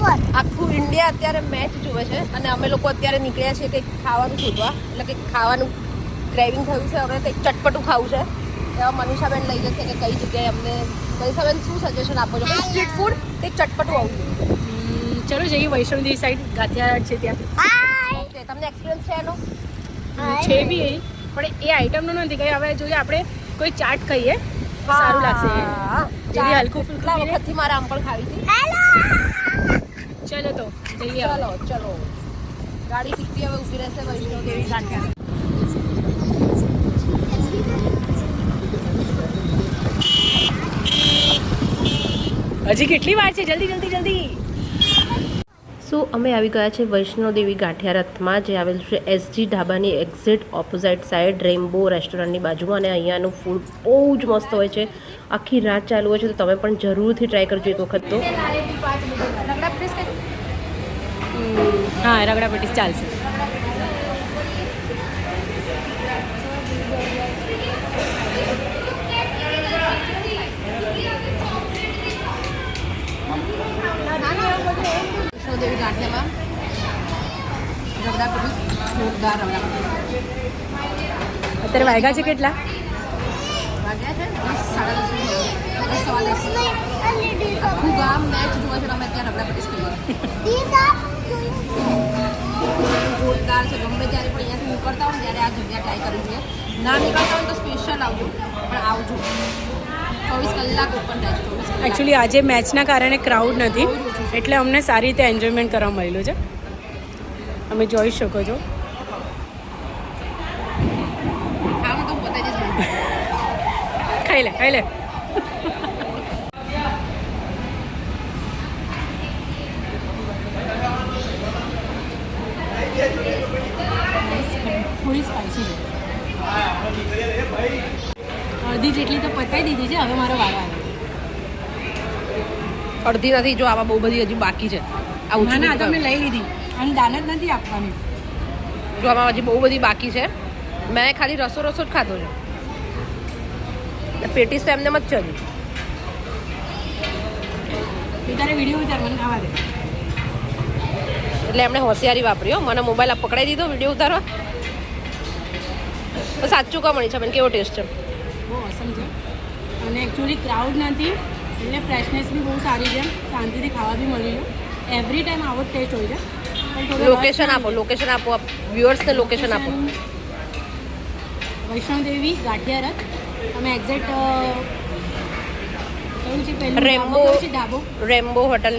આખું ઇન્ડિયા અત્યારે મેચ જુએ છે અને અમે લોકો અત્યારે નીકળ્યા છીએ કંઈક ખાવાનું શોધવા, એટલે કંઈક ખાવાનું ક્રેવિંગ થયું છે, હવે કંઈક ચટપટું ખાવું છે. એવા મનીષાબેન લઈ જશે કે કઈ જગ્યાએ અમને. મનીષાબેન શું સજેશન આપો છો? સ્ટ્રીટ ફૂડ કંઈક ચટપટું આવું ચલો જઈએ વૈષ્ણોદેવી સાઈડ, ગાંઠિયારાડ છે ત્યાં. ઓકે, તમને એક્સપિરિયન્સ છે એનો? છે બી એ, પણ એ આઈટમનું નથી કંઈ. હવે જોઈએ આપણે કોઈ ચાટ ખાઈએ સારું લાગશે. જેવી હલકું ફૂલકું વખતથી મારે આમ પણ ખાવી હતી. ચલો તો જઈએ. ચલો ગાડી સીધી હવે ઊભી રહેશે વૈષ્ણોદેવી ગાંઠિયા. હજી કેટલી વાર છે? જલ્દી જલ્દી જલ્દી. સો અમે આવી ગયા છે વૈષ્ણોદેવી ગાંઠિયા રથમાં, જે આવેલું છે એસજી ઢાબાની એક્ઝેક્ટ ઓપોઝિટ સાઈડ રેમ્બો રેસ્ટોરન્ટની બાજુમાં. અને અહીંયાનું ફૂડ બહુ જ મસ્ત હોય છે, આખી રાત ચાલુ હોય છે, તો તમે પણ જરૂરથી ટ્રાય કરજો એક વખત. તો હા, રગડા પેટીસ ચાલશે. વૈષ્ણોદેવી ગાંઠિયામાં રગડા પેટીસ જોરદાર. રગડા અત્યારે વાગ્યા છે કેટલા? વાગ્યા છે 10:30. આખું ગામ મેચ જુએ છે, અમે અત્યારે રગડા પેટીસ ખાઈએ. જોરદાર છે. ગમે ત્યારે પણ અહીંયાથી નીકળતા હોય ત્યારે આ જગ્યા ટ્રાય કરવી જોઈએ. ના નીકળતા હોય તો સ્પેશિયલ આવજો, પણ આવજો. 24 કલાક ઓપન રહે છે. 24 કલાક. એકચ્યુઅલી આજે મેચના કારણે ક્રાઉડ નથી, એટલે અમને સારી રીતે એન્જોયમેન્ટ કરવા મળેલું છે. તમે જોઈ શકો છો. ખાવાનું તો બતાવી દઈશ. ખાઈ લે ખાઈ લે. થોડી સ્પાઈસી છે. અડધી જેટલી તો પતાવી દીધી છે, હવે મારો વારો આવે. અડધી નથી, જો આવા બહુ બધી હજી બાકી છે. ના ના, તો મેં લઈ લીધી અને દાન જ નથી આપવાની. જો આમાં હજી બહુ બધી બાકી છે. મેં ખાલી રસો જ ખાધો છે. પેટીસ તો એમને જ છે હજી. તારે વિડીયો ઉતાર, મને ખાવા દે. એટલે એમણે હોશિયારી વાપરી હો, મને મોબાઈલ પકડાઈ દીધો વિડીયો ઉતારવા. તો સાચું કહો મળી છે બેન, કેવો ટેસ્ટ છે? બહુ ઓસમ છે. અને એકચ્યુઅલી ક્રાઉડ નથી એટલે ફ્રેશનેસ બી બહુ સારી છે, શાંતિથી ખાવા બી મળી છે. એવરી ટાઈમ આવો જ ટેસ્ટ હોય છે. લોકેશન આપો, લોકેશન આપો, વ્યુઅર્સને લોકેશન આપો. વૈષ્ણોદેવી ગાંઠિયા રથ. અમે એક્ઝેક્ટ કયું છે? પહેલું રેમ્બો ઢાબો રેમ્બો હોટલ